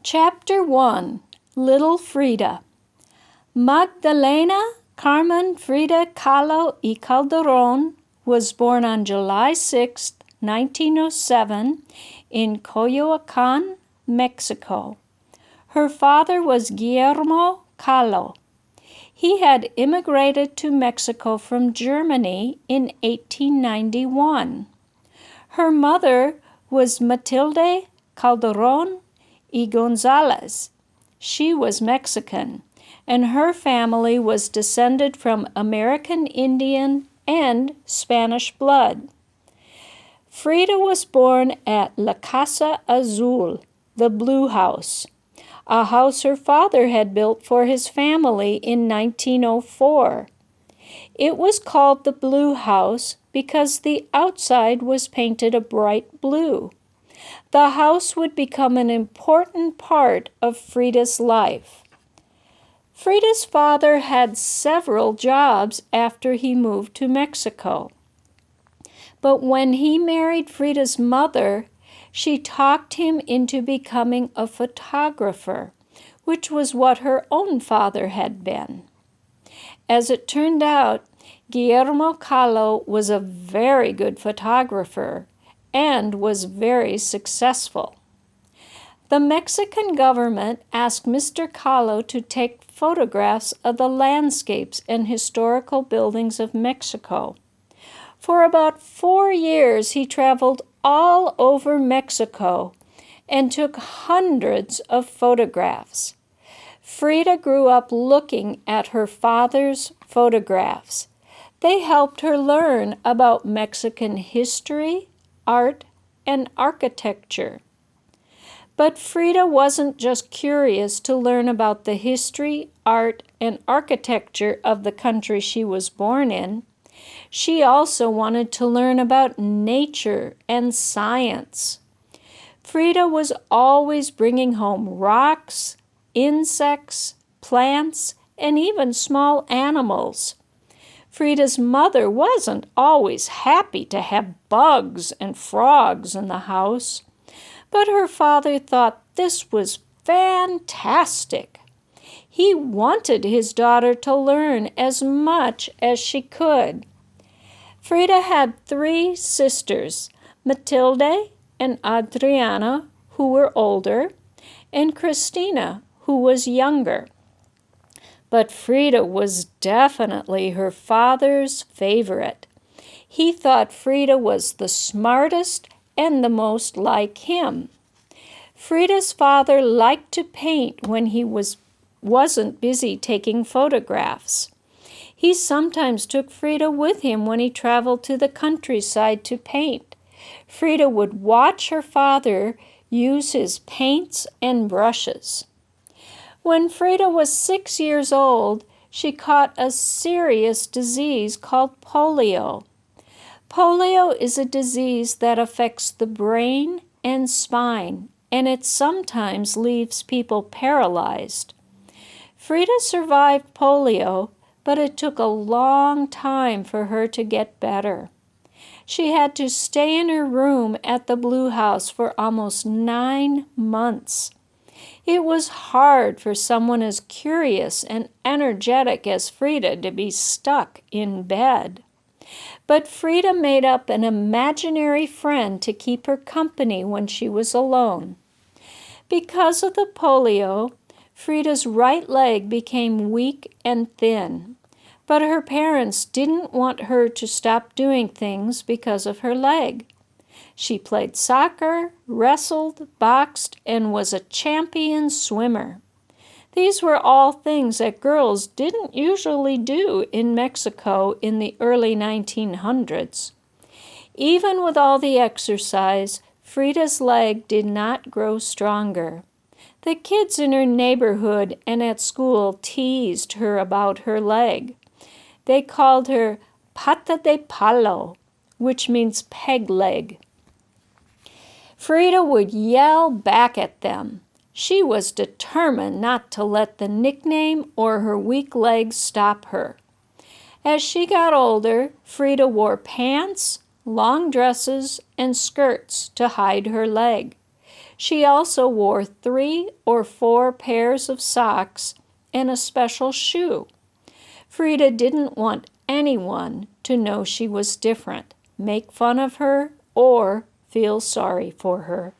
Chapter 1, Little Frida. Magdalena Carmen Frida Kahlo y Calderón was born on July 6, 1907, in Coyoacán, Mexico. Her father was Guillermo Kahlo. He had immigrated to Mexico from Germany in 1891. Her mother was Matilde Calderón y González. She was Mexican, and her family was descended from American Indian and Spanish blood. Frida was born at La Casa Azul, the Blue House, a house her father had built for his family in 1904. It was called the Blue House because the outside was painted a bright blue. The house would become an important part of Frida's life. Frida's father had several jobs after he moved to Mexico. But when he married Frida's mother, she talked him into becoming a photographer, which was what her own father had been. As it turned out, Guillermo Kahlo was a very good photographer and was very successful. The Mexican government asked Mr. Kahlo to take photographs of the landscapes and historical buildings of Mexico. For about 4 years, he traveled all over Mexico and took hundreds of photographs. Frida grew up looking at her father's photographs. They helped her learn about Mexican history, art, and architecture. But Frida wasn't just curious to learn about the history, art, and architecture of the country she was born in. She also wanted to learn about nature and science. Frida was always bringing home rocks, insects, plants, and even small animals. Frida's mother wasn't always happy to have bugs and frogs in the house, but her father thought this was fantastic. He wanted his daughter to learn as much as she could. Frida had 3 sisters, Matilde and Adriana, who were older, and Christina, who was younger. But Frida was definitely her father's favorite. He thought Frida was the smartest and the most like him. Frida's father liked to paint when he wasn't busy taking photographs. He sometimes took Frida with him when he traveled to the countryside to paint. Frida would watch her father use his paints and brushes. When Frida was 6 years old, she caught a serious disease called polio. Polio is a disease that affects the brain and spine, and it sometimes leaves people paralyzed. Frida survived polio, but it took a long time for her to get better. She had to stay in her room at the Blue House for almost 9 months. It was hard for someone as curious and energetic as Frida to be stuck in bed. But Frida made up an imaginary friend to keep her company when she was alone. Because of the polio, Frida's right leg became weak and thin, but her parents didn't want her to stop doing things because of her leg. She played soccer, wrestled, boxed, and was a champion swimmer. These were all things that girls didn't usually do in Mexico in the early 1900s. Even with all the exercise, Frida's leg did not grow stronger. The kids in her neighborhood and at school teased her about her leg. They called her pata de palo, which means peg leg. Frida would yell back at them. She was determined not to let the nickname or her weak legs stop her. As she got older, Frida wore pants, long dresses, and skirts to hide her leg. She also wore 3 or 4 pairs of socks and a special shoe. Frida didn't want anyone to know she was different, make fun of her, or feel sorry for her.